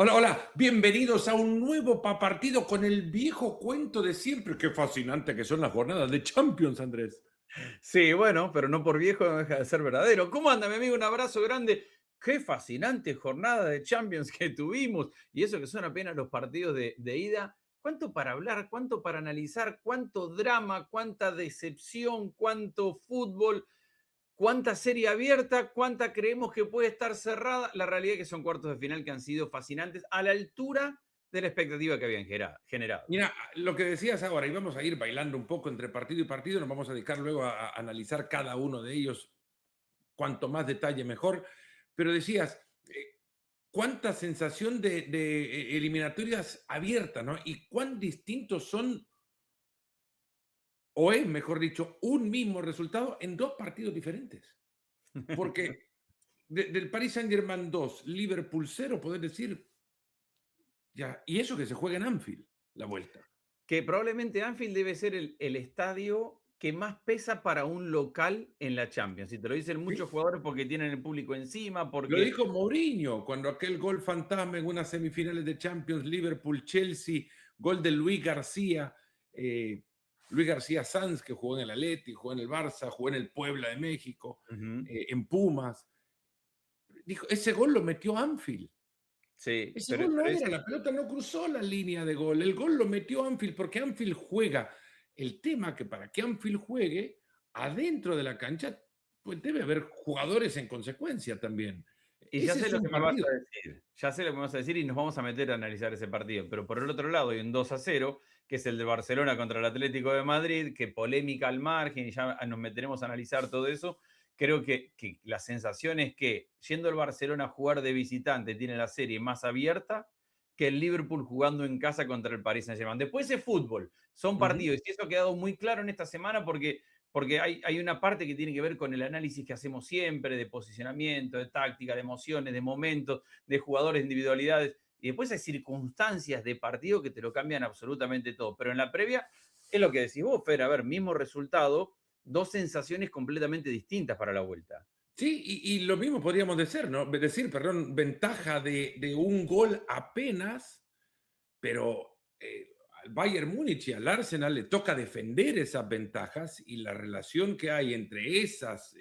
Hola, hola, bienvenidos a un nuevo partido con el viejo cuento de siempre. Qué fascinante que son las jornadas de Champions, Andrés. Sí, bueno, pero no por viejo no deja de ser verdadero. ¿Cómo anda, mi amigo? Un abrazo grande. Qué fascinante jornada de Champions que tuvimos. Y eso que son apenas los partidos de ida. ¿Cuánto para hablar? ¿Cuánto para analizar? ¿Cuánto drama? ¿Cuánta decepción? ¿Cuánto fútbol? ¿Cuánta serie abierta? ¿Cuánta creemos que puede estar cerrada? La realidad es que son cuartos de final que han sido fascinantes a la altura de la expectativa que habían generado. Mira, lo que decías ahora, y vamos a ir bailando un poco entre partido y partido, nos vamos a dedicar luego a analizar cada uno de ellos, cuanto más detalle mejor, pero decías, cuánta sensación de eliminatorias abiertas, ¿no? Y cuán distintos son, o es, mejor dicho, un mismo resultado en dos partidos diferentes. Porque del Paris Saint-Germain 2, Liverpool 0, poder decir, ya, y eso que se juega en Anfield, la vuelta. Que probablemente Anfield debe ser el estadio que más pesa para un local en la Champions. Y te lo dicen Sí, muchos jugadores porque tienen el público encima, lo porque dijo Mourinho cuando aquel gol fantasma en unas semifinales de Champions, Liverpool-Chelsea, gol de eh, Luis García Sanz, que jugó en el Atleti, jugó en el Barça, jugó en el Puebla de México, ujú, en Pumas. Dijo, ese gol lo metió Anfield. sí, Ese pero, gol no pero era, ese, la pelota no cruzó la línea de gol. El gol lo metió Anfield porque Anfield juega. El tema que para que Anfield juegue adentro de la cancha, pues debe haber jugadores en consecuencia también. y ya Ese sé es lo un que me vas partido. a decir, ya sé lo que me vas a decir y nos vamos a meter a analizar ese partido. Pero por el otro lado hay un 2-0, que es el de Barcelona contra el Atlético de Madrid, que polémica al margen, y ya nos meteremos a analizar todo eso. Creo que la sensación es que, yendo el Barcelona a jugar de visitante, tiene la serie más abierta que el Liverpool jugando en casa contra el Paris Saint-Germain. Después es fútbol, son Ujú. partidos, y eso ha quedado muy claro en esta semana porque hay una parte que tiene que ver con el análisis que hacemos siempre de posicionamiento, de táctica, de emociones, de momentos, de jugadores, individualidades, y después hay circunstancias de partido que te lo cambian absolutamente todo. Pero en la previa es lo que decís vos, Fer, a ver, mismo resultado, dos sensaciones completamente distintas para la vuelta. Sí, y lo mismo podríamos decir, ¿no? Decir, perdón, ventaja de un gol apenas, pero al Bayern Múnich y al Arsenal le toca defender esas ventajas y la relación que hay entre esas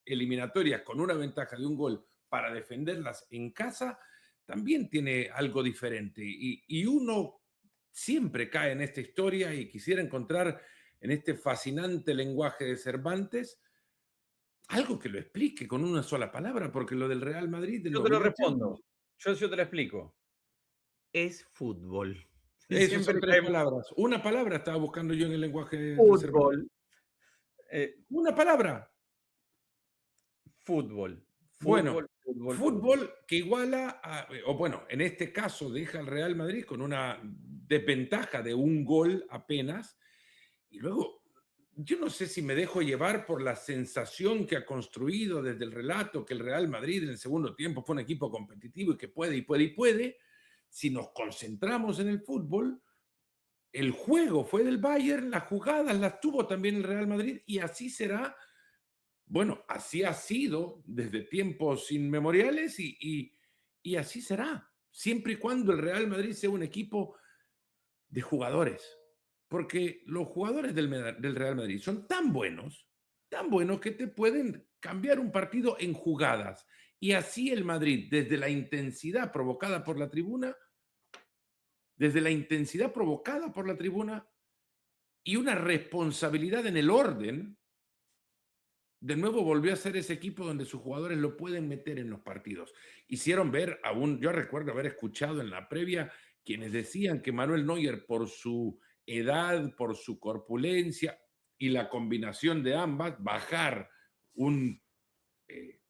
eliminatorias con una ventaja de un gol para defenderlas en casa también tiene algo diferente. Y uno siempre cae en esta historia y quisiera encontrar en este fascinante lenguaje de Cervantes algo que lo explique con una sola palabra, porque lo del Real Madrid en Yo los te lo World Champions, respondo, yo te lo explico. Es fútbol. Y eso son siempre tres caemos palabras. Una palabra estaba buscando yo en el lenguaje de Cervantes. fútbol, eh, Una palabra. fútbol, Bueno, fútbol, fútbol, fútbol. fútbol que iguala a, o bueno, en este caso deja al Real Madrid con una desventaja de un gol apenas. Y luego, yo no sé si me dejo llevar por la sensación que ha construido desde el relato que el Real Madrid en el segundo tiempo fue un equipo competitivo y que puede y puede y puede. Si nos concentramos en el fútbol, el juego fue del Bayern, las jugadas las tuvo también el Real Madrid y así será. Bueno, así ha sido desde tiempos inmemoriales y así será, siempre y cuando el Real Madrid sea un equipo de jugadores, porque los jugadores del Real Madrid son tan buenos que te pueden cambiar un partido en jugadas. Y así el Madrid, desde la intensidad provocada por la tribuna, desde la intensidad provocada por la tribuna y una responsabilidad en el orden, de nuevo volvió a ser ese equipo donde sus jugadores lo pueden meter en los partidos. Hicieron ver aún, yo recuerdo haber escuchado en la previa quienes decían que Manuel Neuer, por su edad, por su corpulencia y la combinación de ambas, bajar un eh,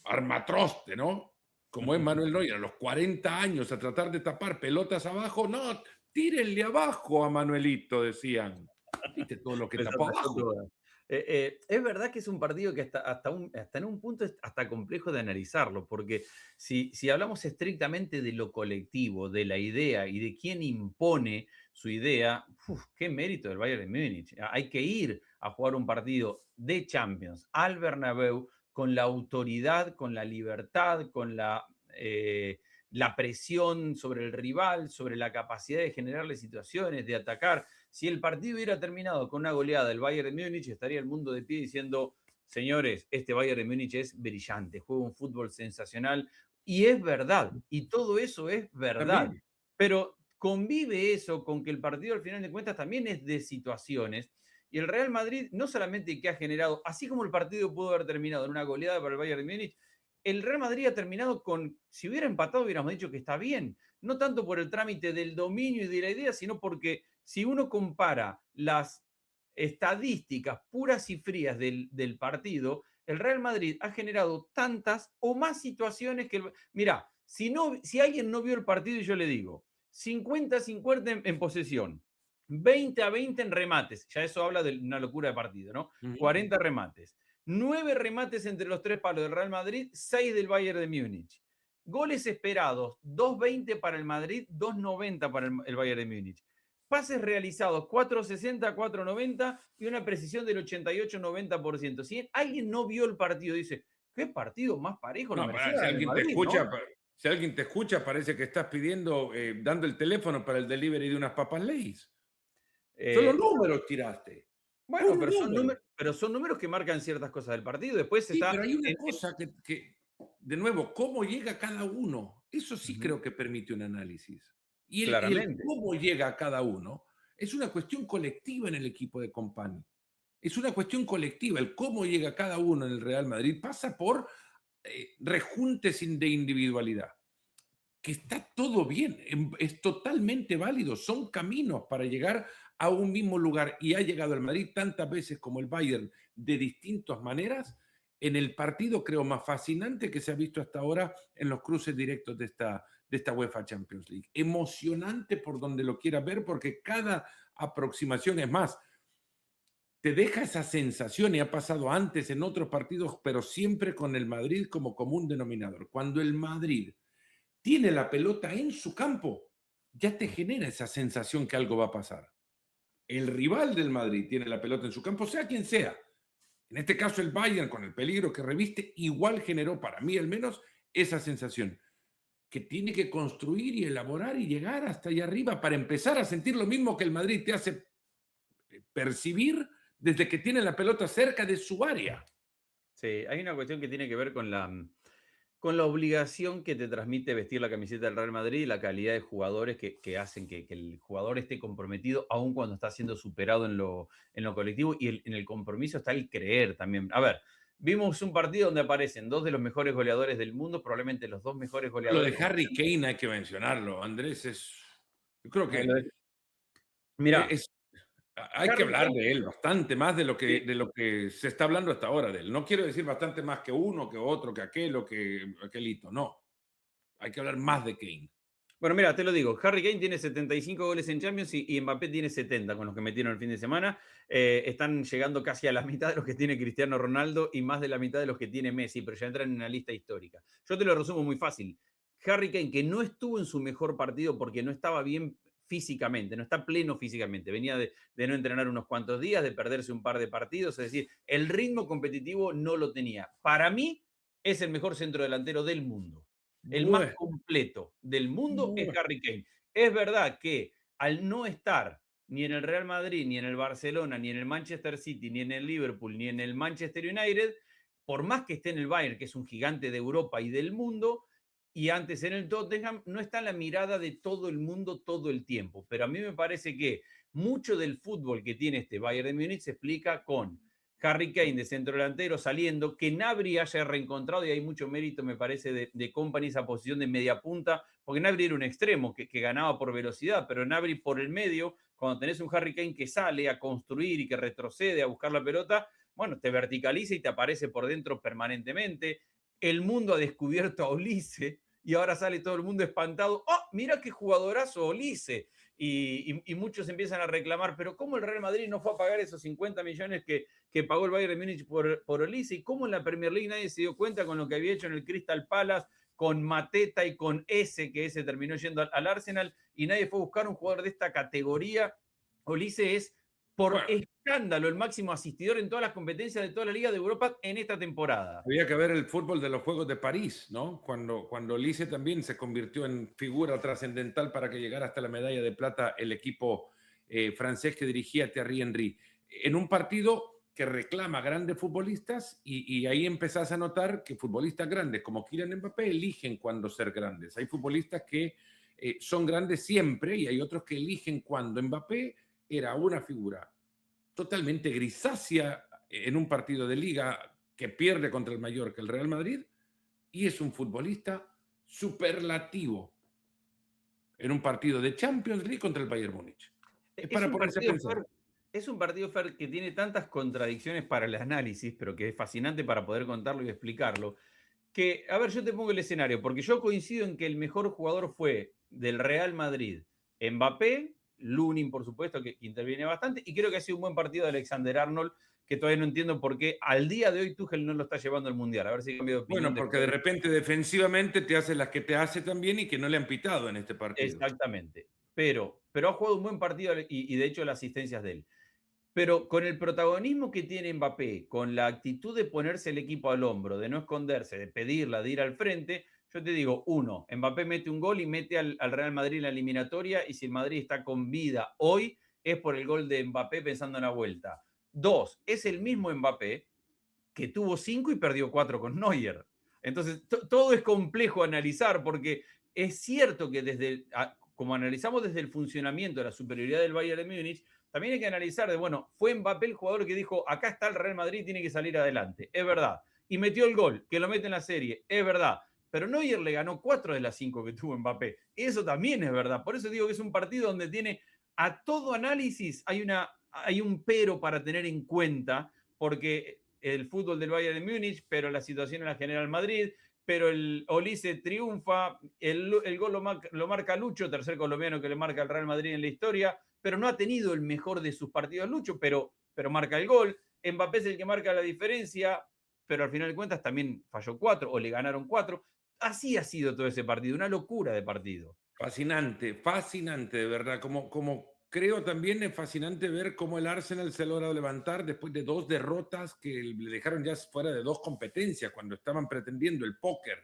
armatroste, ¿no? Como es Manuel Neuer, a los 40 años a tratar de tapar pelotas abajo, no, tírenle abajo a Manuelito, decían. ¿Viste todo lo que Les tapó atacó abajo? todas. Es verdad que es un partido que hasta en un punto es hasta complejo de analizarlo, porque si hablamos estrictamente de lo colectivo, de la idea y de quién impone su idea, qué mérito del Bayern de Múnich. Hay que ir a jugar un partido de Champions al Bernabéu con la autoridad, con la libertad, con la la presión sobre el rival, sobre la capacidad de generarle situaciones, de atacar. Si el partido hubiera terminado con una goleada del Bayern de Múnich, estaría el mundo de pie diciendo, señores, este Bayern de Múnich es brillante, juega un fútbol sensacional. Y es verdad, y todo eso es verdad. También. Pero convive eso con que el partido al final de cuentas también es de situaciones. Y el Real Madrid no solamente que ha generado, así como el partido pudo haber terminado en una goleada para el Bayern de Múnich, el Real Madrid ha terminado con, si hubiera empatado hubiéramos dicho que está bien, no tanto por el trámite del dominio y de la idea, sino porque si uno compara las estadísticas puras y frías del partido, el Real Madrid ha generado tantas o más situaciones que... Mira, si alguien no vio el partido y yo le digo, 50-50 en posesión, 20-20 en remates, ya eso habla de una locura de partido, ¿no? Ujú. 40 remates. 9 remates entre los tres palos del Real Madrid, 6 del Bayern de Múnich. Goles esperados, 2.20 para el Madrid, 2.90 para el Bayern de Múnich. Pases realizados, 4.60, 4.90 y una precisión del 88-90%. Si alguien no vio el partido, dice, ¿qué partido más parejo? Lo No, merecía si el alguien te Madrid, escucha, ¿no? si alguien te escucha, parece que estás pidiendo, dando el teléfono para el delivery de unas papas Lay's. Solo No, números tiraste. bueno, Un número. pero son números que marcan ciertas cosas del partido. Después Sí, está pero hay una cosa de nuevo, cómo llega cada uno. Eso sí Ujú, creo que permite un análisis. Y el claramente. cómo llega a cada uno es una cuestión colectiva en el equipo de Company. Es una cuestión colectiva. El cómo llega cada uno en el Real Madrid pasa por rejuntes de individualidad. Que está todo bien, es totalmente válido, son caminos para llegar a un mismo lugar y ha llegado el Madrid tantas veces como el Bayern de distintas maneras en el partido creo más fascinante que se ha visto hasta ahora en los cruces directos de esta UEFA Champions League. Emocionante por donde lo quieras ver porque cada aproximación es más, te deja esa sensación y ha pasado antes en otros partidos, pero siempre con el Madrid como común denominador. Cuando el Madrid tiene la pelota en su campo, ya te genera esa sensación que algo va a pasar. El rival del Madrid tiene la pelota en su campo, sea quien sea. En este caso el Bayern, con el peligro que reviste, igual generó, para mí al menos, esa sensación que tiene que construir y elaborar y llegar hasta allá arriba para empezar a sentir lo mismo que el Madrid te hace percibir desde que tiene la pelota cerca de su área. Sí, hay una cuestión que tiene que ver con la obligación que te transmite vestir la camiseta del Real Madrid y la calidad de jugadores que hacen que el jugador esté comprometido, aun cuando está siendo superado en lo colectivo. Y en el compromiso está el creer también. A ver, vimos un partido donde aparecen dos de los mejores goleadores del mundo, probablemente los dos mejores Lo goleadores de de Harry Kane hay que mencionarlo, Andrés, yo creo que Mira, es, hay que Harry hablar Kane, de él bastante más sí. de lo que se está hablando hasta ahora de él. No quiero decir bastante más que uno, que otro, que aquel o que aquelito. No, hay que hablar más de Kane. Bueno, mira, te lo digo, Harry Kane tiene 75 goles en Champions y Mbappé tiene 70 con los que metieron el fin de semana. Están llegando casi a la mitad de los que tiene Cristiano Ronaldo y más de la mitad de los que tiene Messi, pero ya entran en una lista histórica. Yo te lo resumo muy fácil. Harry Kane, que no estuvo en su mejor partido porque no estaba bien físicamente, no está pleno físicamente, venía de no entrenar unos cuantos días, de perderse un par de partidos, es decir, el ritmo competitivo no lo tenía. Para mí es el mejor centrodelantero del mundo. El más Bueno, completo del mundo es bueno. Harry Kane. Es verdad que al no estar ni en el Real Madrid, ni en el Barcelona, ni en el Manchester City, ni en el Liverpool, ni en el Manchester United, por más que esté en el Bayern, que es un gigante de Europa y del mundo, y antes en el Tottenham, no está en la mirada de todo el mundo todo el tiempo. Pero a mí me parece que mucho del fútbol que tiene este Bayern de Múnich se explica con Harry Kane de centro delantero saliendo, que Gnabry haya reencontrado, y hay mucho mérito, me parece, de Company esa posición de media punta, porque Gnabry era un extremo que ganaba por velocidad, pero Gnabry por el medio, cuando tenés un Harry Kane que sale a construir y que retrocede a buscar la pelota, bueno, te verticaliza y te aparece por dentro permanentemente. El mundo ha descubierto a Olise y ahora sale todo el mundo espantado. ¡Oh, mira qué jugadorazo Olise! Y muchos empiezan a reclamar, pero ¿cómo el Real Madrid no fue a pagar esos 50 millones que pagó el Bayern de Múnich por Olise? ¿Y cómo en la Premier League nadie se dio cuenta con lo que había hecho en el Crystal Palace, con Mateta y con ese, que ese terminó yendo al Arsenal, y nadie fue a buscar un jugador de esta categoría? Olise es por Bueno, escándalo el máximo asistidor en todas las competencias de toda la Liga de Europa en esta temporada. había que ver el fútbol de los Juegos de París, ¿no? Cuando Lice también se convirtió en figura trascendental para que llegara hasta la medalla de plata el equipo francés que dirigía Thierry Henry. En un partido que reclama grandes futbolistas y ahí empezás a notar que futbolistas grandes como Kylian Mbappé eligen cuándo ser grandes. Hay futbolistas que son grandes siempre y hay otros que eligen cuándo. Mbappé era una figura totalmente grisácea en un partido de liga que pierde contra el Mallorca, el Real Madrid, y es un futbolista superlativo en un partido de Champions League contra el Bayern Múnich. Es Es para un ponerse a partido, pensar. Fer, es un partido, Fer, que tiene tantas contradicciones para el análisis, pero que es fascinante para poder contarlo y explicarlo, que, a ver, yo te pongo el escenario, porque yo coincido en que el mejor jugador fue del Real Madrid, Mbappé, Lunin, por supuesto, que interviene bastante, y creo que ha sido un buen partido de Alexander Arnold, que todavía no entiendo por qué al día de hoy Tuchel no lo está llevando al Mundial. A ver si cambio de opinión Bueno, porque después de de... repente defensivamente te hace las que te hace también y que no le han pitado en este partido. Exactamente. Pero ha jugado un buen partido y de hecho las asistencias de él. Pero con el protagonismo que tiene Mbappé, con la actitud de ponerse el equipo al hombro, de no esconderse, de pedirla, de ir al frente, yo te digo, uno, Mbappé mete un gol y mete al Real Madrid en la eliminatoria, y si el Madrid está con vida hoy, es por el gol de Mbappé pensando en la vuelta. Dos, es el mismo Mbappé que tuvo 5 y perdió 4 con Neuer. Entonces, todo es complejo analizar porque es cierto que como analizamos desde el funcionamiento de la superioridad del Bayern de Múnich, también hay que analizar de, bueno, fue Mbappé el jugador que dijo, acá está el Real Madrid, tiene que salir adelante. Es verdad. Y metió el gol, que lo mete en la serie. Es verdad. Pero Neuer le ganó 4 de las 5 que tuvo Mbappé. Eso también es verdad. Por eso digo que es un partido donde tiene a todo análisis hay un pero para tener en cuenta, porque el fútbol del Bayern de Múnich, pero la situación en la General Madrid, pero el Olise triunfa, el gol lo marca Lucho, tercer colombiano que le marca al Real Madrid en la historia, pero no ha tenido el mejor de sus partidos Lucho, pero marca el gol. Mbappé es el que marca la diferencia, pero al final de cuentas también falló 4 o le ganaron 4. Así ha sido todo ese partido, una locura de partido. Fascinante, fascinante, de verdad. Como creo también es fascinante ver cómo el Arsenal se ha logrado levantar después de dos derrotas que le dejaron ya fuera de dos competencias cuando estaban pretendiendo el póker,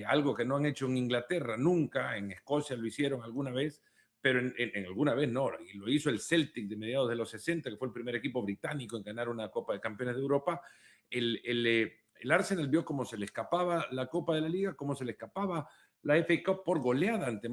algo que no han hecho en Inglaterra nunca, en Escocia lo hicieron alguna vez, pero en alguna vez no, y lo hizo el Celtic de mediados de los 60, que fue el primer equipo británico en ganar una Copa de Campeones de Europa. El Arsenal vio cómo se le escapaba la Copa de la Liga, cómo se le escapaba la FA Cup por goleada ante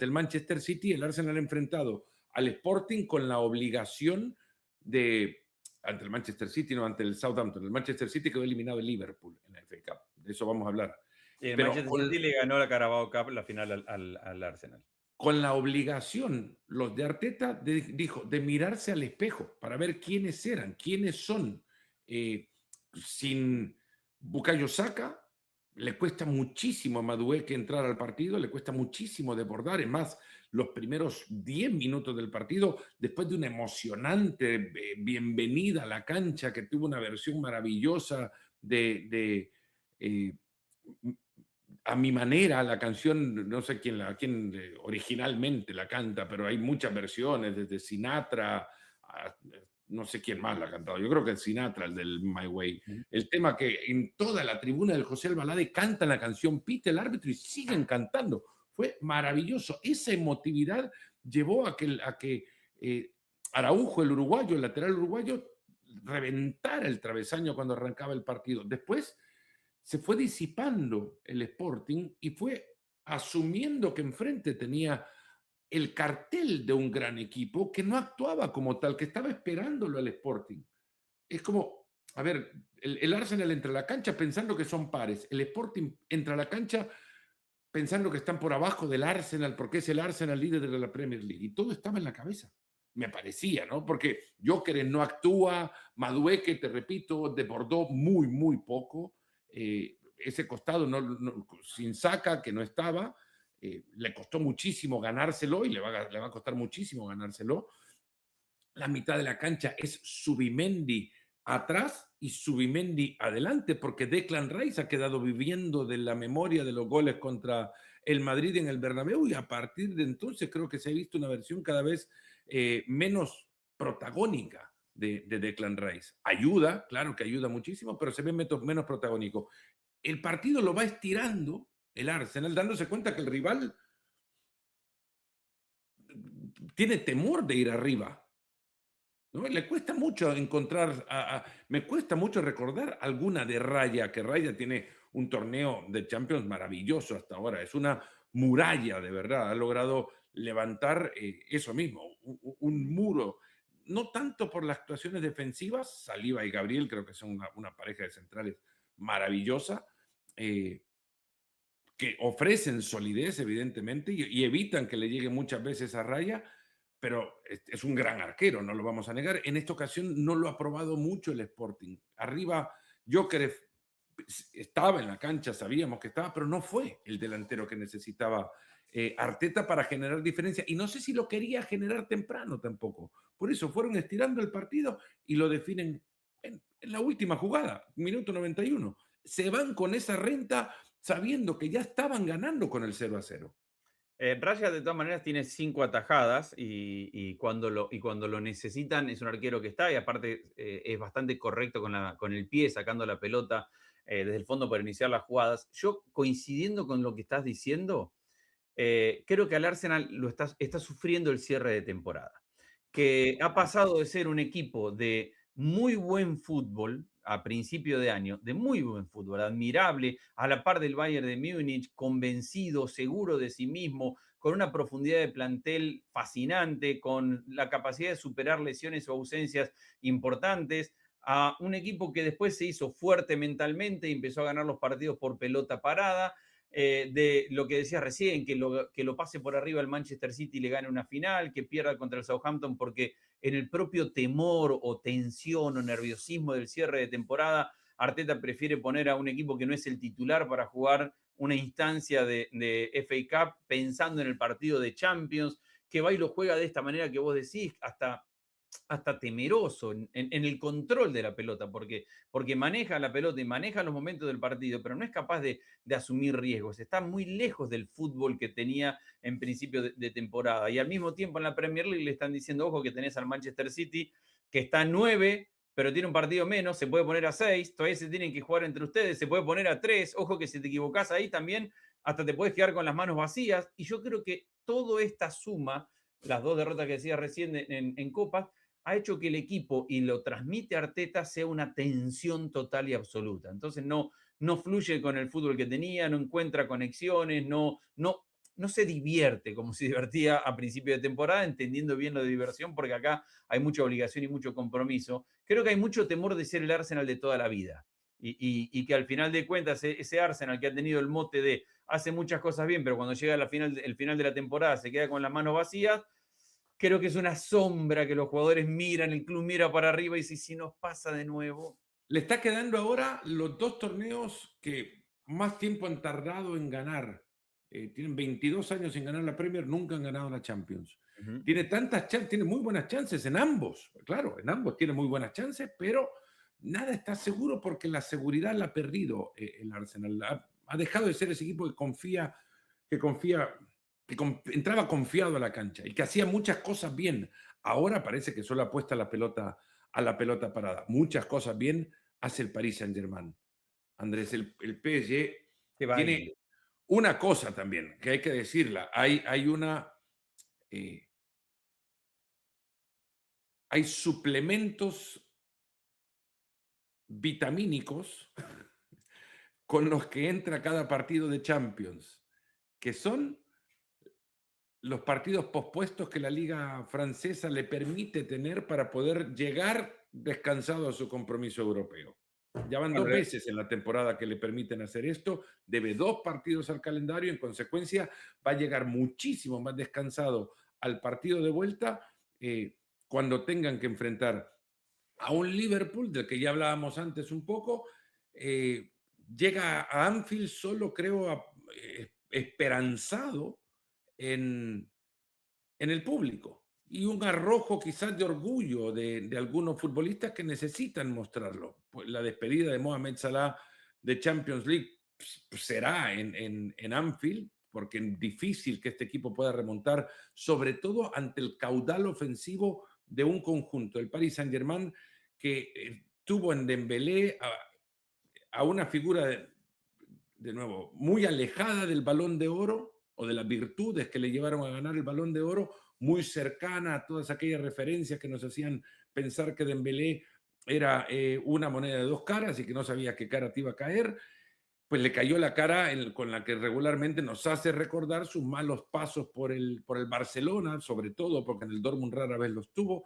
el Manchester City. El Arsenal ha enfrentado al Sporting con la obligación de, ante el Manchester City, no ante el Southampton. El Manchester City quedó eliminado el Liverpool en la FA Cup. De eso vamos a hablar. Y el Pero Manchester City le ganó la Carabao Cup la final al Arsenal. con la obligación, los de Arteta dijo, de mirarse al espejo para ver quiénes eran, quiénes son. Sin Bukayo Saka, le cuesta muchísimo a Madueke entrar al partido, le cuesta muchísimo desbordar. Es más, los primeros 10 minutos del partido, después de una emocionante bienvenida a la cancha, que tuvo una versión maravillosa de a mi manera, la canción, no sé quién originalmente la canta, pero hay muchas versiones, desde Sinatra, no sé quién más la ha cantado, yo creo que es Sinatra, el del My Way. El tema que en toda la tribuna del José Albalade cantan la canción, pita el árbitro y siguen cantando. Fue maravilloso. Esa emotividad llevó a que Araujo, el uruguayo, el lateral uruguayo, reventara el travesaño cuando arrancaba el partido. Después se fue disipando el Sporting y fue asumiendo que enfrente tenía el cartel de un gran equipo que no actuaba como tal, que estaba esperándolo al Sporting. Es como, a ver, el Arsenal entra a la cancha pensando que son pares, el Sporting entra a la cancha pensando que están por abajo del Arsenal porque es el Arsenal líder de la Premier League y todo estaba en la cabeza. Me parecía, ¿no? Porque Gyökeres no actúa, Madueke, te repito, desbordó muy, muy poco. Ese costado sin Saka, que no estaba, le costó muchísimo ganárselo y le va a costar muchísimo ganárselo. La mitad de la cancha es Subimendi atrás y Subimendi adelante, porque Declan Rice ha quedado viviendo de la memoria de los goles contra el Madrid en el Bernabéu y a partir de entonces creo que se ha visto una versión cada vez menos protagónica de Declan Rice. Ayuda, claro que ayuda muchísimo, pero se ve menos protagónico. El partido lo va estirando el Arsenal, dándose cuenta que el rival tiene temor de ir arriba. ¿No? Le cuesta mucho encontrar, me cuesta mucho recordar alguna de Raya, que Raya tiene un torneo de Champions maravilloso hasta ahora, es una muralla de verdad, ha logrado levantar eso mismo, un muro, no tanto por las actuaciones defensivas, Saliba y Gabriel creo que son una pareja de centrales maravillosa, eh, que ofrecen solidez, evidentemente, y evitan que le llegue muchas veces a Raya, pero es un gran arquero, no lo vamos a negar. En esta ocasión no lo ha probado mucho el Sporting. Arriba, Gyökeres estaba en la cancha, sabíamos que estaba, pero no fue el delantero que necesitaba Arteta para generar diferencia. Y no sé si lo quería generar temprano tampoco. Por eso fueron estirando el partido y lo definen en la última jugada, minuto 91. Se van con esa renta sabiendo que ya estaban ganando con el 0-0. Raya de todas maneras tiene 5 atajadas y cuando lo necesitan es un arquero que está y aparte es bastante correcto con el pie sacando la pelota desde el fondo para iniciar las jugadas. Yo coincidiendo con lo que estás diciendo, creo que al Arsenal está sufriendo el cierre de temporada, que ha pasado de ser un equipo de muy buen fútbol a principio de año, de muy buen fútbol, admirable, a la par del Bayern de Múnich, convencido, seguro de sí mismo, con una profundidad de plantel fascinante, con la capacidad de superar lesiones o ausencias importantes, a un equipo que después se hizo fuerte mentalmente y empezó a ganar los partidos por pelota parada, de lo que decías recién, que lo pase por arriba el Manchester City y le gane una final, que pierda contra el Southampton porque en el propio temor o tensión o nerviosismo del cierre de temporada, Arteta prefiere poner a un equipo que no es el titular para jugar una instancia de FA Cup pensando en el partido de Champions, que va y lo juega de esta manera que vos decís, hasta temeroso en el control de la pelota, porque maneja la pelota y maneja los momentos del partido, pero no es capaz de asumir riesgos. Está muy lejos del fútbol que tenía en principio de temporada. Y al mismo tiempo en la Premier League le están diciendo, ojo, que tenés al Manchester City, que está a 9, pero tiene un partido menos, se puede poner a 6, todavía se tienen que jugar entre ustedes, se puede poner a 3, ojo que si te equivocás ahí también, hasta te puedes quedar con las manos vacías. Y yo creo que toda esta suma, las 2 derrotas que decía recién en Copas, ha hecho que el equipo, y lo transmite Arteta, sea una tensión total y absoluta. Entonces no fluye con el fútbol que tenía, no encuentra conexiones, no se divierte como se divertía a principio de temporada, entendiendo bien lo de diversión, porque acá hay mucha obligación y mucho compromiso. Creo que hay mucho temor de ser el Arsenal de toda la vida. Y que al final de cuentas ese Arsenal que ha tenido el mote de hace muchas cosas bien, pero cuando llega el final de la temporada se queda con las manos vacías, creo que es una sombra que los jugadores miran, el club mira para arriba y dice, si nos pasa de nuevo. Le está quedando ahora los 2 torneos que más tiempo han tardado en ganar. Tienen 22 años sin ganar la Premier, nunca han ganado la Champions. Uh -huh. Tiene muy buenas chances en ambos, claro, en ambos tiene muy buenas chances, pero nada está seguro porque la seguridad la ha perdido el Arsenal. Ha dejado de ser ese equipo que entraba confiado a la cancha y que hacía muchas cosas bien. Ahora parece que solo apuesta a la pelota parada. Muchas cosas bien hace el Paris Saint-Germain. Andrés, el PSG Qué tiene baile. una cosa también, que hay que decirla. Eh, hay suplementos vitamínicos con los que entra cada partido de Champions, que son los partidos pospuestos que la liga francesa le permite tener para poder llegar descansado a su compromiso europeo. Ya van 2 veces en la temporada que le permiten hacer esto, debe 2 partidos al calendario, en consecuencia va a llegar muchísimo más descansado al partido de vuelta cuando tengan que enfrentar a un Liverpool, del que ya hablábamos antes un poco, llega a Anfield solo, creo, esperanzado en, en el público y un arrojo quizás de orgullo de algunos futbolistas que necesitan mostrarlo. Pues la despedida de Mohamed Salah de Champions League será en Anfield, porque es difícil que este equipo pueda remontar, sobre todo ante el caudal ofensivo de un conjunto, el Paris Saint-Germain, que tuvo en Dembélé a una figura, de nuevo, muy alejada del Balón de Oro o de las virtudes que le llevaron a ganar el Balón de Oro, muy cercana a todas aquellas referencias que nos hacían pensar que Dembélé era una moneda de dos caras y que no sabía qué cara te iba a caer. Pues le cayó la cara con la que regularmente nos hace recordar sus malos pasos por el Barcelona, sobre todo porque en el Dortmund rara vez los tuvo,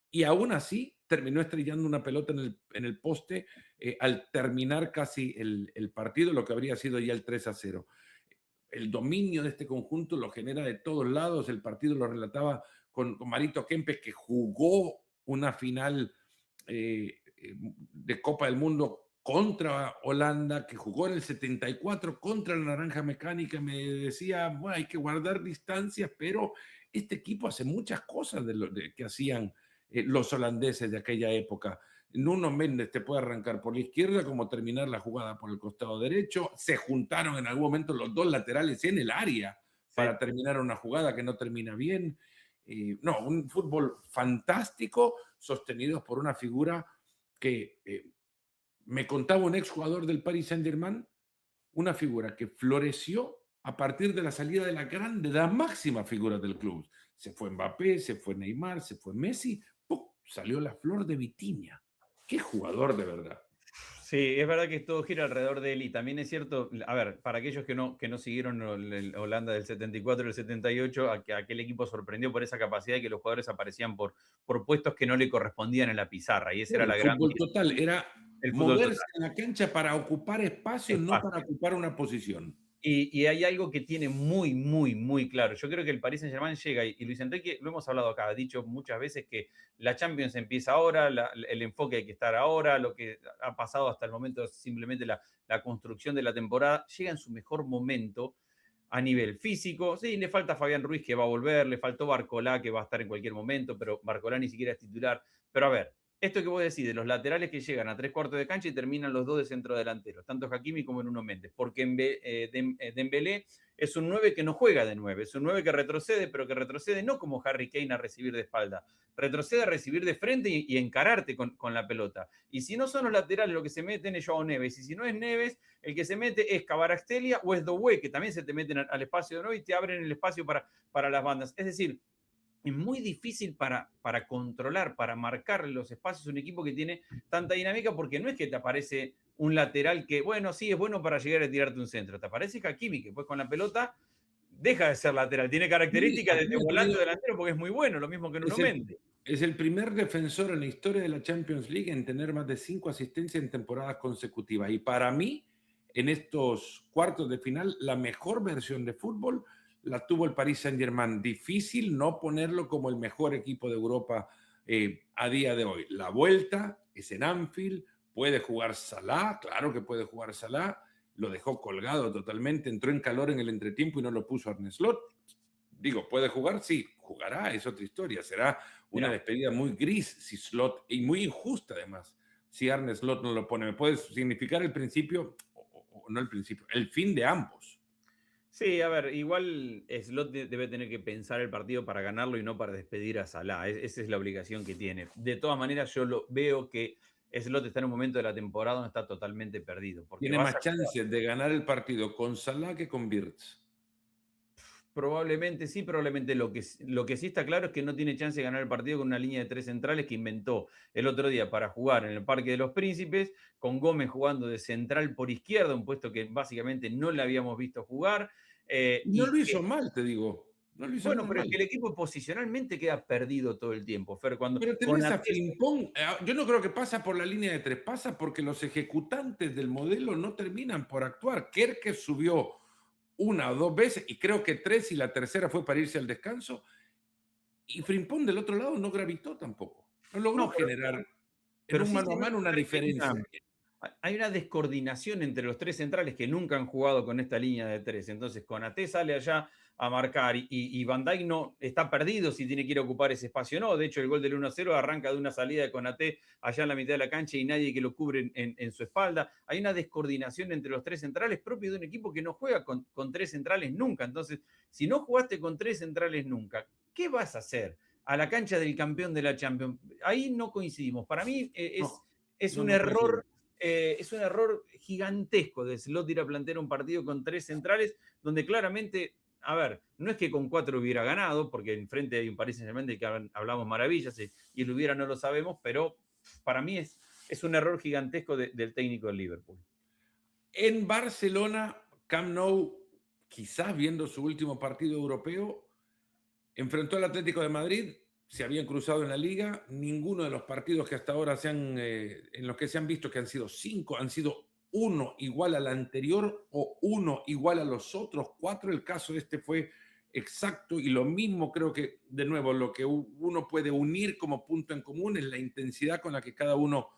y aún así terminó estrellando una pelota en el poste al terminar casi el partido, lo que habría sido ya el 3-0. El dominio de este conjunto lo genera de todos lados. El partido lo relataba con Marito Kempes, que jugó una final de Copa del Mundo contra Holanda, que jugó en el 74 contra la Naranja Mecánica. Me decía, bueno, hay que guardar distancias, pero este equipo hace muchas cosas que hacían los holandeses de aquella época. Nuno Méndez te puede arrancar por la izquierda como terminar la jugada por el costado derecho. Se juntaron en algún momento los dos laterales en el área Sí. para terminar una jugada que no termina bien. No, un fútbol fantástico sostenido por una figura que me contaba un exjugador del Paris Saint-Germain, una figura que floreció a partir de la salida de de la máxima figura del club. Se fue Mbappé, se fue Neymar, se fue Messi, ¡pum! Salió la flor de Vitinha. Qué jugador de verdad. Sí, es verdad que todo gira alrededor de él y también es cierto, a ver, para aquellos que no siguieron Holanda del 74 y el 78, aquel equipo sorprendió por esa capacidad de que los jugadores aparecían por puestos que no le correspondían en la pizarra y esa era El la gran fútbol total era el fútbol moverse total. en la cancha para ocupar espacio, no para Espacio. ocupar una posición. Y hay algo que tiene muy, muy, muy claro. Yo creo que el Paris Saint-Germain llega y Luis Enrique, lo hemos hablado acá, ha dicho muchas veces que la Champions empieza ahora, el enfoque hay que estar ahora, lo que ha pasado hasta el momento es simplemente la construcción de la temporada, llega en su mejor momento a nivel físico. Sí, le falta Fabián Ruiz que va a volver, le faltó Barcolá que va a estar en cualquier momento, pero Barcolá ni siquiera es titular. Pero a ver, esto que vos decís de los laterales que llegan a tres cuartos de cancha y terminan los dos de centrodelanteros, tanto Hakimi como Nuno Méndez, porque Dembélé es un 9 que no juega de 9, es un 9 que retrocede, pero que retrocede no como Harry Kane a recibir de espalda, retrocede a recibir de frente y encararte con la pelota. Y si no son los laterales lo que se meten es Joao Neves, y si no es Neves, el que se mete es Kvaratskhelia o es Doué, que también se te meten al espacio de nuevo y te abren el espacio para las bandas. Es decir, es muy difícil para controlar, para marcar los espacios un equipo que tiene tanta dinámica, porque no es que te aparece un lateral que, bueno, sí, es bueno para llegar a tirarte un centro. Te aparece Hakimi, que pues con la pelota deja de ser lateral. Tiene Sí, características de Hakimi ha volante tenido, o delantero porque es muy bueno, lo mismo que Nuno es el, Méndez. es el primer defensor en la historia de la Champions League en tener más de 5 asistencias en temporadas consecutivas. Y para mí, en estos cuartos de final, la mejor versión de fútbol la tuvo el Paris Saint-Germain. Difícil no ponerlo como el mejor equipo de Europa a día de hoy. La vuelta es en Anfield, puede jugar Salah, claro que puede jugar Salah, lo dejó colgado totalmente, entró en calor en el entretiempo y no lo puso Arne Slot. Digo, ¿puede jugar? Sí, jugará, es otra historia. Será una Mira, despedida muy gris si Slot, y muy injusta además, si Arne Slot no lo pone. Me puede significar el principio, o no el principio, el fin de ambos. sí, a ver, igual Slot debe tener que pensar el partido para ganarlo y no para despedir a Salah. Esa es la obligación que tiene. De todas maneras, yo lo veo que Slot está en un momento de la temporada donde está totalmente perdido, porque Tiene vas más a chances de ganar el partido con Salah que con Wirtz. probablemente sí, probablemente lo que sí está claro es que no tiene chance de ganar el partido con una línea de tres centrales que inventó el otro día para jugar en el Parque de los Príncipes, con Gómez jugando de central por izquierda, un puesto que básicamente no le habíamos visto jugar. No Y lo que, hizo mal, te digo. No lo hizo bueno, nada pero es mal. que el equipo posicionalmente queda perdido todo el tiempo, Fer, cuando Pero con tenés a Atés, Frimpong. Yo no creo que pasa por la línea de tres, pasa porque los ejecutantes del modelo no terminan por actuar. Kerke subió una o dos veces, y creo que tres, y la tercera fue para irse al descanso. Y Frimpong del otro lado no gravitó tampoco. No logró no, generar en pero un sí mano se a mano una nota que diferencia. hay una descoordinación entre los tres centrales que nunca han jugado con esta línea de tres. Entonces, Konaté sale allá a marcar y Van Dijk no está perdido si tiene que ir a ocupar ese espacio o no. De hecho, el gol del 1-0 arranca de una salida de Konaté allá en la mitad de la cancha y nadie que lo cubre en su espalda. Hay una descoordinación entre los tres centrales propio de un equipo que no juega con tres centrales nunca. Entonces, si no jugaste con tres centrales nunca, ¿qué vas a hacer a la cancha del campeón de la Champions? Ahí no coincidimos. Para mí No, es no, un no coincido. error. Es un error gigantesco de Slot ir a plantear un partido con tres centrales, donde claramente, a ver, no es que con cuatro hubiera ganado, porque enfrente hay un Paris Saint-Germain de que hablamos maravillas y el hubiera no lo sabemos, pero para mí es un error gigantesco del técnico del Liverpool. En Barcelona, Camp Nou, quizás viendo su último partido europeo, enfrentó al Atlético de Madrid, se habían cruzado en la liga, ninguno de los partidos que hasta ahora en los que se han visto, que han sido 5, han sido uno igual al anterior o uno igual a los otros 4. El caso este fue exacto y lo mismo creo que, de nuevo, lo que uno puede unir como punto en común es la intensidad con la que cada uno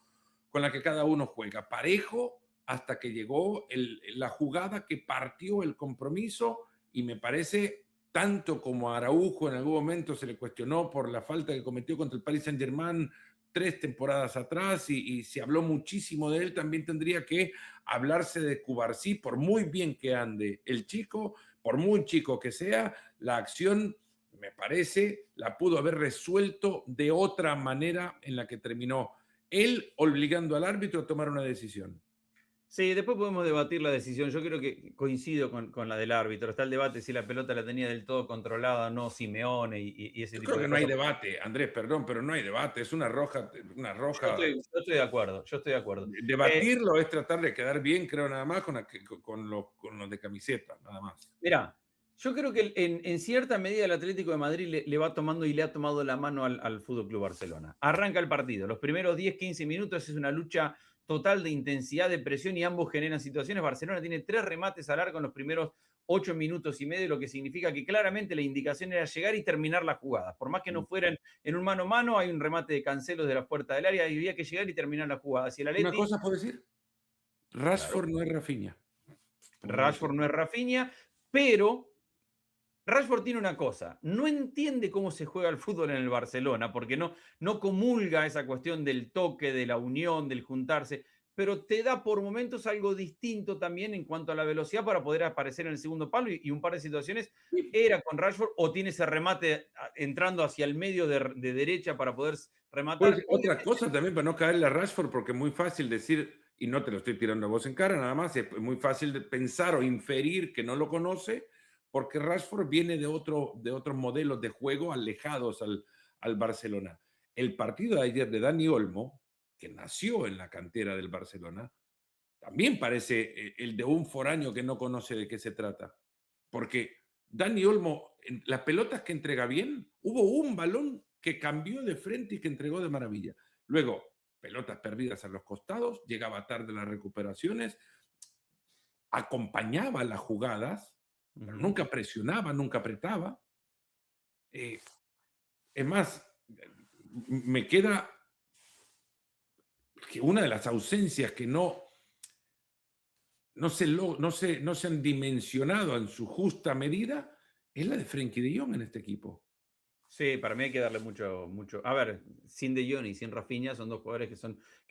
juega. Parejo hasta que llegó la jugada que partió el compromiso y me parece tanto como a Araujo en algún momento se le cuestionó por la falta que cometió contra el Paris Saint-Germain 3 temporadas atrás y se habló muchísimo de él, también tendría que hablarse de Cubarsí, por muy bien que ande el chico, por muy chico que sea, la acción, me parece, la pudo haber resuelto de otra manera en la que terminó él obligando al árbitro a tomar una decisión. Sí, después podemos debatir la decisión. Yo creo que coincido con la del árbitro. Está el debate si la pelota la tenía del todo controlada o no Simeone y ese Yo tipo creo de que no hay cosas. debate, Andrés, perdón, pero no hay debate, es una roja. Yo estoy de acuerdo, yo estoy de acuerdo. Debatirlo es tratar de quedar bien, creo, nada más con los de camiseta, nada más. Mira, yo creo que en cierta medida el Atlético de Madrid le va tomando y le ha tomado la mano al Fútbol Club Barcelona. Arranca el partido. Los primeros 10-15 minutos es una lucha total de intensidad, de presión y ambos generan situaciones. Barcelona tiene 3 remates al arco en los primeros 8 minutos y medio, lo que significa que claramente la indicación era llegar y terminar la jugada. Por más que no fueran en un mano a mano, hay un remate de Cancelo de la puerta del área y había que llegar y terminar la jugada. Si el Una Atleti, cosa puedo decir, claro, Rashford no es Rafinha, por Rashford decir. no es Rafinha, pero Rashford tiene una cosa, no entiende cómo se juega el fútbol en el Barcelona, porque no comulga esa cuestión del toque, de la unión, del juntarse, pero te da por momentos algo distinto también en cuanto a la velocidad para poder aparecer en el segundo palo y un par de situaciones era con Rashford o tiene ese remate entrando hacia el medio de derecha para poder rematar. Pues, otra cosa también para no caerle a Rashford, porque es muy fácil decir, y no te lo estoy tirando a vos en cara, nada más, es muy fácil de pensar o inferir que no lo conoce, porque Rashford viene de otros modelos de juego alejados al Barcelona. El partido de ayer de Dani Olmo, que nació en la cantera del Barcelona, también parece el de un foráneo que no conoce de qué se trata. Porque Dani Olmo, en las pelotas que entrega bien, hubo un balón que cambió de frente y que entregó de maravilla. Luego, pelotas perdidas a los costados, llegaba tarde las recuperaciones, acompañaba las jugadas, pero Ujú. nunca presionaba, nunca apretaba. Eh, es más, me queda que una de las ausencias que no se han dimensionado en su justa medida es la de Frenkie de Jong en este equipo. Sí, para mí hay que darle mucho. A ver, sin De Jong y sin Rafinha son dos jugadores que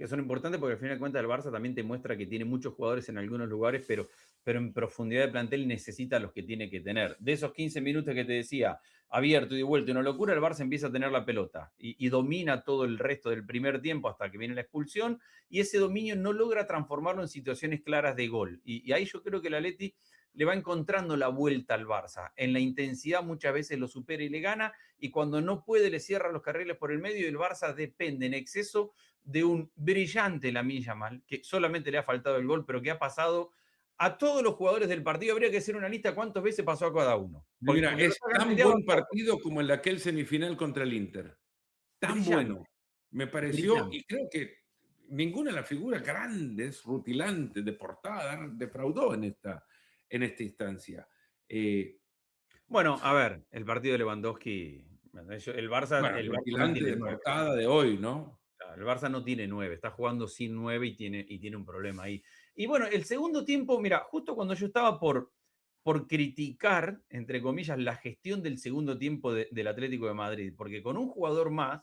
son importantes porque al final de cuentas el Barça también te muestra que tiene muchos jugadores en algunos lugares, pero en profundidad de plantel necesita los que tiene que tener. De esos 15 minutos que te decía, abierto y de vuelta, una locura, el Barça empieza a tener la pelota y domina todo el resto del primer tiempo hasta que viene la expulsión y ese dominio no logra transformarlo en situaciones claras de gol. Y ahí yo creo que el Atleti le va encontrando la vuelta al Barça. En la intensidad muchas veces lo supera y le gana y cuando no puede le cierra los carriles por el medio y el Barça depende en exceso de un brillante Lamine Yamal, que solamente le ha faltado el gol, pero que ha pasado a todos los jugadores del partido. Habría que hacer una lista cuántas veces pasó a cada uno. Mira, Porque los es ha tan gambeteado a buen todos. partido como el de aquel semifinal contra el Inter. Tan Brillante, bueno. Me pareció, brillante. y creo que ninguna de las figuras grandes, rutilantes, de portada, defraudó en esta instancia. Eh, Bueno, a ver, el partido de Lewandowski, el Barça, bueno, el Barça no rutilante tiene de nueve. portada de hoy, ¿no? El Barça no tiene 9, está jugando sin 9 y tiene un problema ahí. Y bueno, el segundo tiempo, mira, justo cuando yo estaba por criticar, entre comillas, la gestión del segundo tiempo del Atlético de Madrid, porque con un jugador más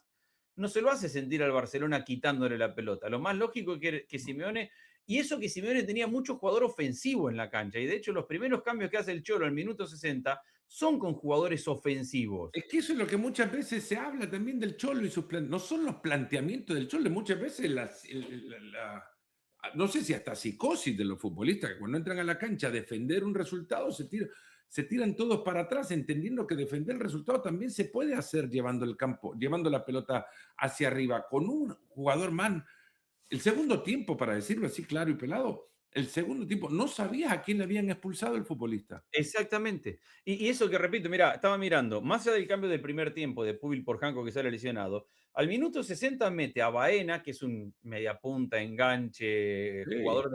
no se lo hace sentir al Barcelona quitándole la pelota. Lo más lógico es que Simeone, y eso que Simeone tenía mucho jugador ofensivo en la cancha, y de hecho los primeros cambios que hace el Cholo al minuto 60 son con jugadores ofensivos. Es que eso es lo que muchas veces se habla también del Cholo y sus no son los planteamientos del Cholo, muchas veces no sé si hasta psicosis de los futbolistas, que cuando entran a la cancha a defender un resultado se tiran todos para atrás, entendiendo que defender el resultado también se puede hacer llevando el campo, llevando la pelota hacia arriba, con un jugador más. El segundo tiempo, para decirlo así claro y pelado, el segundo tiempo, no sabías a quién le habían expulsado el futbolista. Exactamente. Y eso que repito, mira, estaba mirando, más allá del cambio del primer tiempo de Pubil por Janko que sale lesionado, al minuto 60 mete a Baena, que es un mediapunta, enganche, Sí, jugador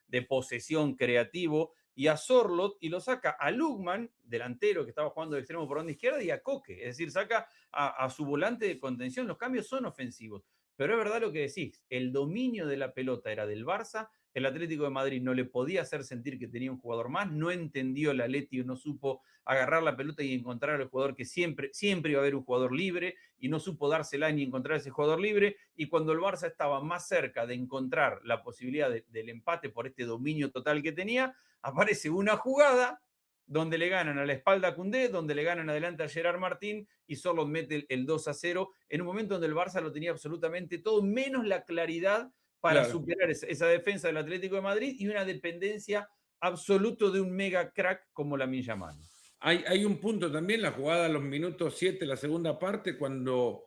de posesión creativo, y a Sorlot y lo saca a Lugman, delantero que estaba jugando de extremo por banda izquierda, y a Coque. Es decir, saca a su volante de contención. Los cambios son ofensivos. Pero es verdad lo que decís, el dominio de la pelota era del Barça. El Atlético de Madrid no le podía hacer sentir que tenía un jugador más, no entendió la Leti, no supo agarrar la pelota y encontrar al jugador que siempre iba a haber un jugador libre y no supo dársela ni encontrar ese jugador libre. Y cuando el Barça estaba más cerca de encontrar la posibilidad del empate por este dominio total que tenía, aparece una jugada donde le ganan a la espalda a Koundé, donde le ganan adelante a Gerard Martín y solo mete el 2-0 en un momento donde el Barça lo tenía absolutamente todo, menos la claridad para claro. superar esa defensa del Atlético de Madrid y una dependencia absoluto de un mega crack como Lamine Yamal. Hay un punto también, la jugada a los minutos 7, la segunda parte, cuando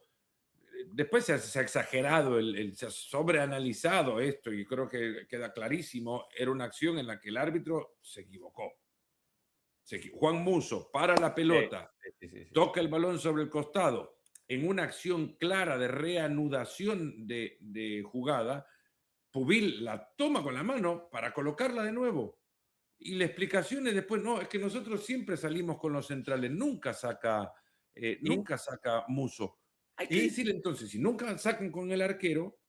después se ha exagerado, se ha sobreanalizado esto y creo que queda clarísimo, era una acción en la que el árbitro se equivocó. Juan Musso para la Sí, pelota, sí. toca el balón sobre el costado, en una acción clara de reanudación de jugada, Pubil la toma con la mano para colocarla de nuevo. Y la explicación es después, no, es que nosotros siempre salimos con los centrales, ¿Y? nunca saca Muso. Hay que ¿Y? decirle entonces, si nunca sacan con el arquero,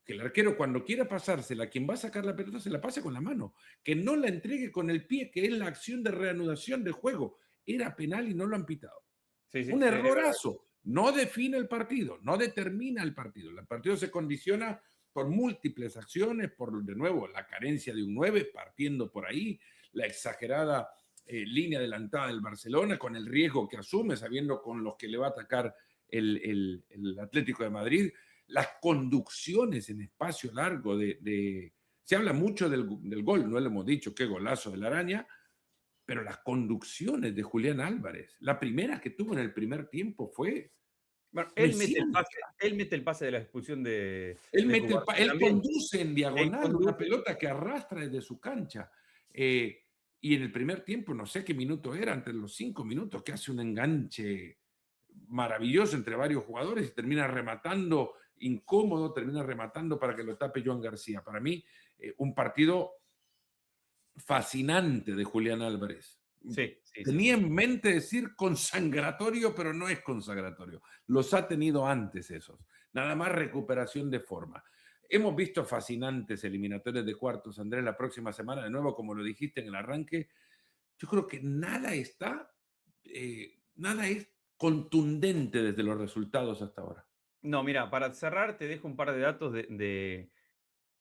que el arquero cuando quiera pasársela, quien va a sacar la pelota se la pase con la mano, que no la entregue con el pie, que es la acción de reanudación de juego. Era penal y no lo han pitado. Sí, Un es verdad. errorazo. No define el partido, no determina el partido. El partido se condiciona por múltiples acciones, por de nuevo la carencia de un 9, partiendo por ahí, la exagerada línea adelantada del Barcelona, con el riesgo que asume, sabiendo con los que le va a atacar el Atlético de Madrid, las conducciones en espacio largo se habla mucho del gol, no le hemos dicho qué golazo de la araña, pero las conducciones de Julián Álvarez, la primera que tuvo en el primer tiempo fue Bueno, mesiánica. él mete el pase de la expulsión Él, de mete Cubarsí él también. conduce en Él diagonal una conduce. pelota que arrastra desde su cancha. Eh, y en el primer tiempo, no sé qué minuto era, entre los 5 minutos, que hace un enganche maravilloso entre varios jugadores y termina rematando incómodo, termina rematando para que lo tape Joan García. Para mí, un partido fascinante de Julián Álvarez. Tenía Sí. en mente decir consagratorio, pero no es consagratorio. Los ha tenido antes esos. Nada más recuperación de forma. Hemos visto fascinantes eliminatorios de cuartos, Andrés, la próxima semana, de nuevo, como lo dijiste en el arranque. Yo creo que nada es contundente desde los resultados hasta ahora. No, mira, para cerrar te dejo un par de datos de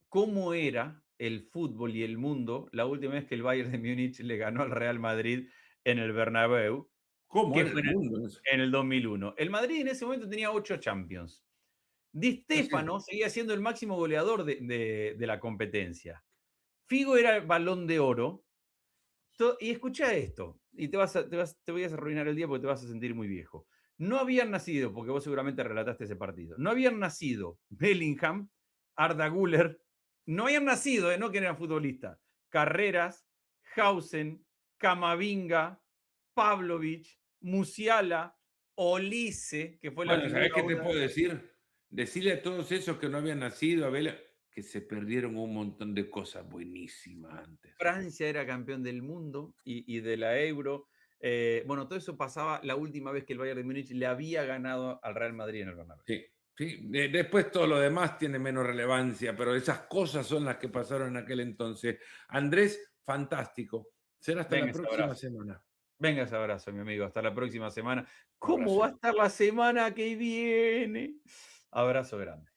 cómo era el fútbol y el mundo la última vez que el Bayern de Múnich le ganó al Real Madrid en el Bernabéu, ¿Cómo que era fue el mundo eso? en el 2001. El Madrid en ese momento tenía 8 Champions. Di Sí, sí. Stéfano seguía siendo el máximo goleador de la competencia. Figo era el Balón de Oro. Y escucha esto, y te voy a arruinar el día porque te vas a sentir muy viejo. No habían nacido, porque vos seguramente relataste ese partido, no habían nacido Bellingham, Arda Güler, no habían nacido, no que eran futbolistas, Carreras, Hausen, Camavinga, Pavlovich, Musiala, Olise, que fue la Bueno, ¿sabes figura qué te ahora. puedo decir? Decirle a todos esos que no habían nacido, a Vela, que se perdieron un montón de cosas buenísimas antes. Francia era campeón del mundo y de la Euro. Bueno, todo eso pasaba la última vez que el Bayern de Múnich le había ganado al Real Madrid en el Bernabéu. Sí, sí. Después todo lo demás tiene menos relevancia, pero esas cosas son las que pasaron en aquel entonces. Andrés, fantástico. Será hasta la Venga ese próxima abrazo. semana. Venga ese abrazo, mi amigo. Hasta la próxima semana. ¿Cómo Abrazo. va a estar la semana que viene? Abrazo grande.